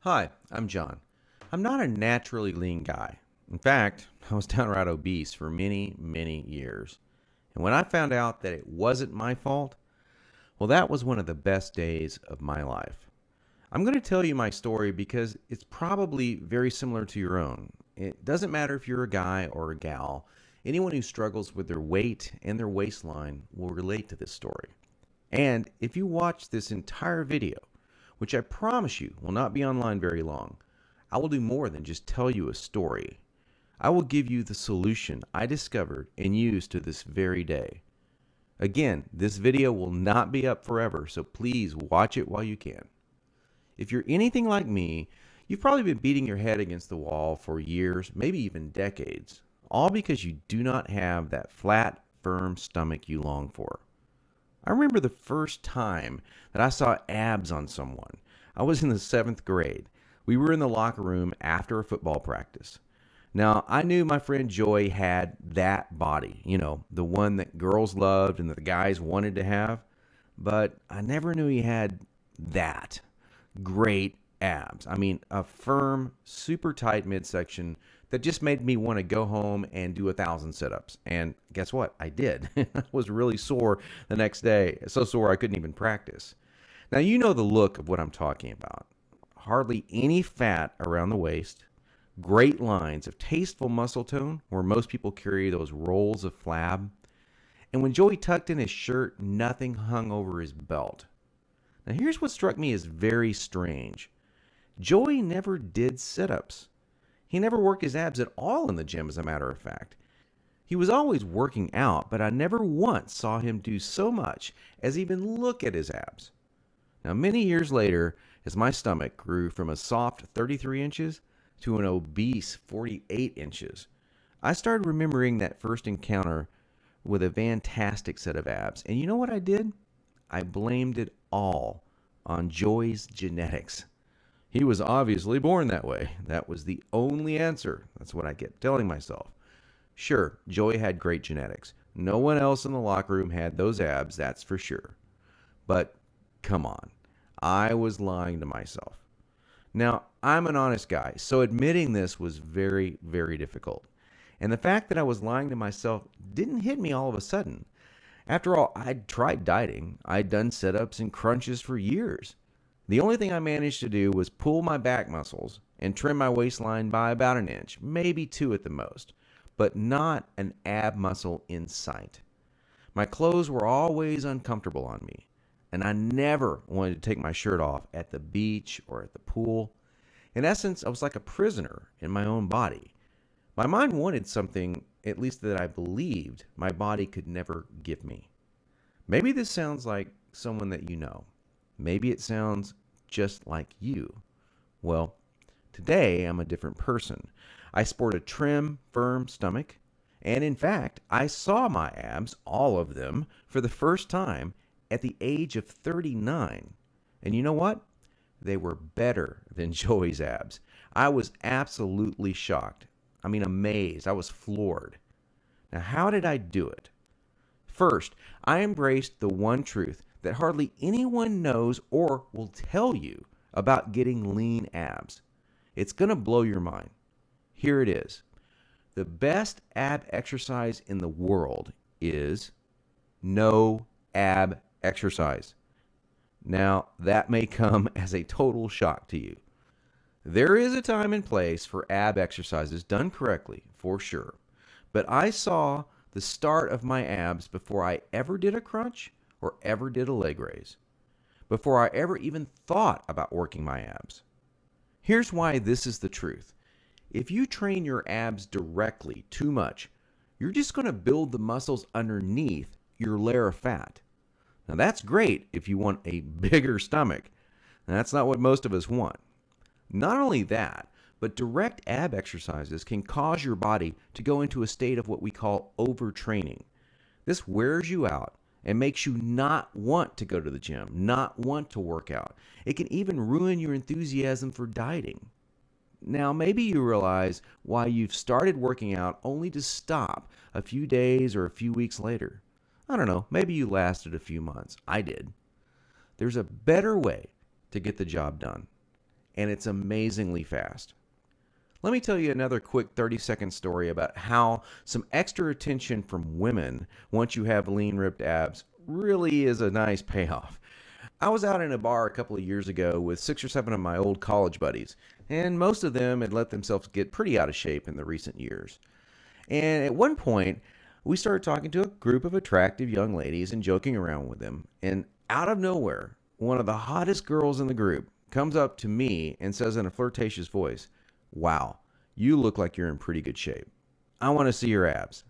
Hi, I'm John. I'm not a naturally lean guy. In fact, I was downright obese for many, many years. And when I found out that it wasn't my fault, well, that was one of the best days of my life. I'm going to tell you my story because it's probably very similar to your own. It doesn't matter if you're a guy or a gal, anyone who struggles with their weight and their waistline will relate to this story. And if you watch this entire video, which I promise you will not be online very long, I will do more than just tell you a story. I will give you the solution I discovered and use to this very day. Again, this video will not be up forever, so please watch it while you can. If you're anything like me, you've probably been beating your head against the wall for years, maybe even decades, all because you do not have that flat, firm stomach you long for. I remember the first time that I saw abs on someone. I was in the seventh grade. We were in the locker room after a football practice. Now, I knew my friend Joy had that body, the one that girls loved and that the guys wanted to have, but I never knew he had that great abs. I mean, a firm, super tight midsection that just made me want to go home and do 1,000 sit-ups. And guess what? I did. I was really sore the next day, so sore I couldn't even practice. Now, you know the look of what I'm talking about. Hardly any fat around the waist, great lines of tasteful muscle tone where most people carry those rolls of flab. And when Joey tucked in his shirt, nothing hung over his belt. Now, here's what struck me as very strange. Joey never did sit ups. He never worked his abs at all in the gym, as a matter of fact. He was always working out, but I never once saw him do so much as even look at his abs. Now, many years later, as my stomach grew from a soft 33 inches to an obese 48 inches, I started remembering that first encounter with a fantastic set of abs. And you know what I did? I blamed it all on Joey's genetics. He was obviously born that way. That was the only answer. That's what I kept telling myself. Sure, Joey had great genetics. No one else in the locker room had those abs, that's for sure. But come on, I was lying to myself. Now, I'm an honest guy, so admitting this was very, very difficult. And the fact that I was lying to myself didn't hit me all of a sudden. After all, I'd tried dieting. I'd done sit ups and crunches for years. The only thing I managed to do was pull my back muscles and trim my waistline by about an inch, maybe two at the most, but not an ab muscle in sight. My clothes were always uncomfortable on me, and I never wanted to take my shirt off at the beach or at the pool. In essence, I was like a prisoner in my own body. My mind wanted something, at least that I believed, my body could never give me. Maybe this sounds like someone that you know. Maybe it sounds just like you. Well, today I'm a different person. I sport a trim, firm stomach, and in fact, I saw my abs, all of them, for the first time at the age of 39. And you know what? They were better than Joey's abs. I was absolutely shocked. I mean, amazed. I was floored. Now, how did I do it? First, I embraced the one truth that hardly anyone knows or will tell you about getting lean abs. It's going to blow your mind. Here it is. The best ab exercise in the world is no ab exercise. Now, that may come as a total shock to you. There is a time and place for ab exercises done correctly, for sure. But I saw the start of my abs before I ever did a crunch or ever did a leg raise, before I ever even thought about working my abs. Here's why this is the truth. If you train your abs directly too much, you're just going to build the muscles underneath your layer of fat. Now, that's great if you want a bigger stomach. And that's not what most of us want. Not only that, but direct ab exercises can cause your body to go into a state of what we call overtraining. This wears you out and makes you not want to go to the gym, not want to work out. It can even ruin your enthusiasm for dieting. Now, maybe you realize why you've started working out only to stop a few days or a few weeks later. I don't know, maybe you lasted a few months. I did. There's a better way to get the job done. and it's amazingly fast. Let me tell you another quick 30-second story about how some extra attention from women once you have lean ripped abs really is a nice payoff. I was out in a bar a couple of years ago with 6 or 7 of my old college buddies, and most of them had let themselves get pretty out of shape in the recent years. And at one point, we started talking to a group of attractive young ladies and joking around with them. And out of nowhere, one of the hottest girls in the group comes up to me and says in a flirtatious voice, "Wow, you look like you're in pretty good shape. I want to see your abs."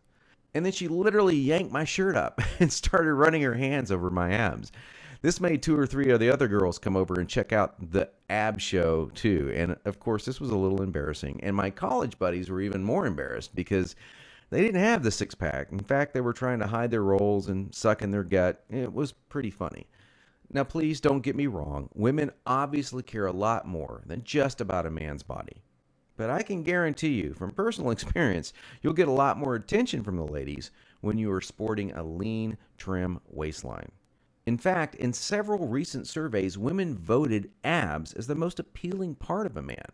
And then she literally yanked my shirt up and started running her hands over my abs. This made 2 or 3 of the other girls come over and check out the ab show too. And of course, this was a little embarrassing. And my college buddies were even more embarrassed because they didn't have the 6 pack. In fact, they were trying to hide their rolls and suck in their gut. It was pretty funny. Now, please don't get me wrong. Women obviously care a lot more than just about a man's body. But I can guarantee you, from personal experience, you'll get a lot more attention from the ladies when you are sporting a lean, trim waistline. In fact, in several recent surveys, women voted abs as the most appealing part of a man.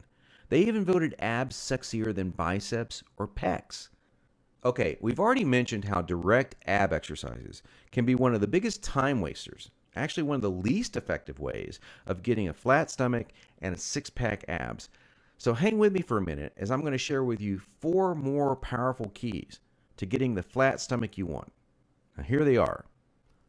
They even voted abs sexier than biceps or pecs. Okay, we've already mentioned how direct ab exercises can be one of the biggest time wasters, actually one of the least effective ways of getting a flat stomach and a 6 pack abs. So hang with me for a minute as I'm going to share with you 4 more powerful keys to getting the flat stomach you want. Now here they are.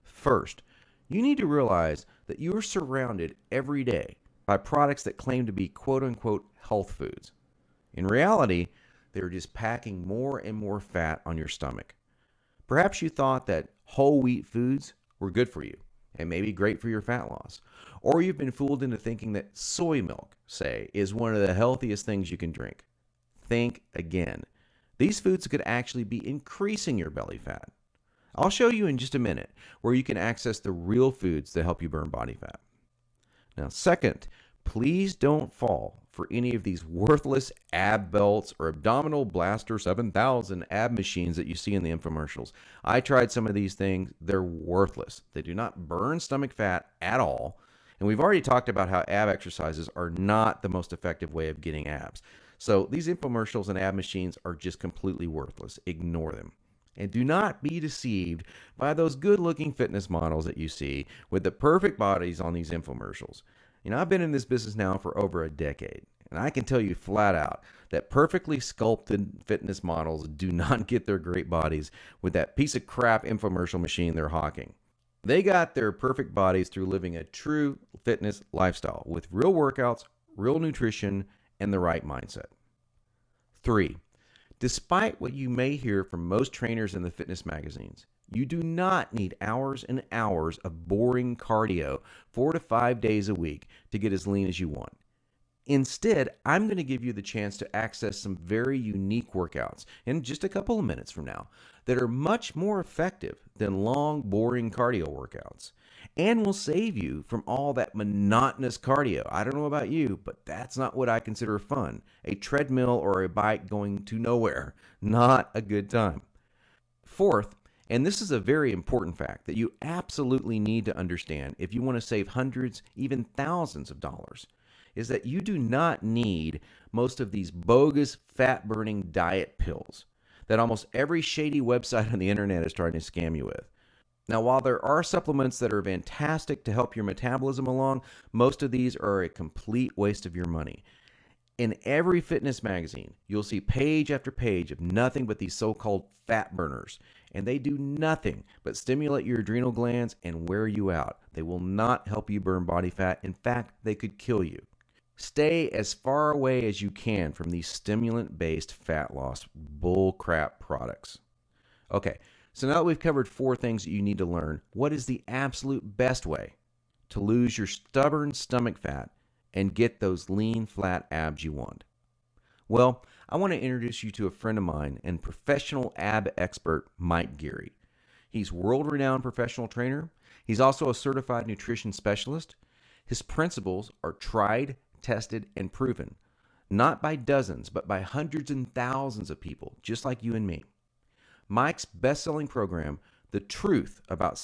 First, you need to realize that you are surrounded every day by products that claim to be quote unquote health foods. In reality, they're just packing more and more fat on your stomach. Perhaps you thought that whole wheat foods were good for you and maybe great for your fat loss. Or you've been fooled into thinking that soy milk, say, is one of the healthiest things you can drink. Think again. These foods could actually be increasing your belly fat. I'll show you in just a minute where you can access the real foods that help you burn body fat. Now, second, please don't fall for any of these worthless ab belts or abdominal blaster 7000 ab machines that you see in the infomercials. I tried some of these things. They're worthless. They do not burn stomach fat at all. And we've already talked about how ab exercises are not the most effective way of getting abs. So these infomercials and ab machines are just completely worthless. Ignore them. And do not be deceived by those good-looking fitness models that you see with the perfect bodies on these infomercials. You know, I've been in this business now for over a decade, and I can tell you flat out that perfectly sculpted fitness models do not get their great bodies with that piece of crap infomercial machine they're hawking. They got their perfect bodies through living a true fitness lifestyle with real workouts, real nutrition, and the right mindset. 3. Despite what you may hear from most trainers in the fitness magazines, you do not need hours and hours of boring cardio 4 to 5 days a week to get as lean as you want. Instead, I'm going to give you the chance to access some very unique workouts in just a couple of minutes from now that are much more effective than long, boring cardio workouts and will save you from all that monotonous cardio. I don't know about you, but that's not what I consider fun. A treadmill or a bike going to nowhere. Not a good time. Fourth, and this is a very important fact that you absolutely need to understand if you want to save hundreds, even thousands of dollars, is that you do not need most of these bogus fat-burning diet pills that almost every shady website on the internet is trying to scam you with. Now, while there are supplements that are fantastic to help your metabolism along, most of these are a complete waste of your money. In every fitness magazine, you'll see page after page of nothing but these so-called fat burners, and they do nothing but stimulate your adrenal glands and wear you out. They will not help you burn body fat. In fact, they could kill you. Stay as far away as you can from these stimulant-based fat loss bullcrap products. Okay, so now that we've covered 4 things that you need to learn, what is the absolute best way to lose your stubborn stomach fat and get those lean, flat abs you want? Well, I want to introduce you to a friend of mine and professional ab expert, Mike Geary. He's world-renowned professional trainer. He's also a certified nutrition specialist. His principles are tried, tested, and proven, not by dozens, but by hundreds and thousands of people, just like you and me. Mike's best-selling program, The Truth About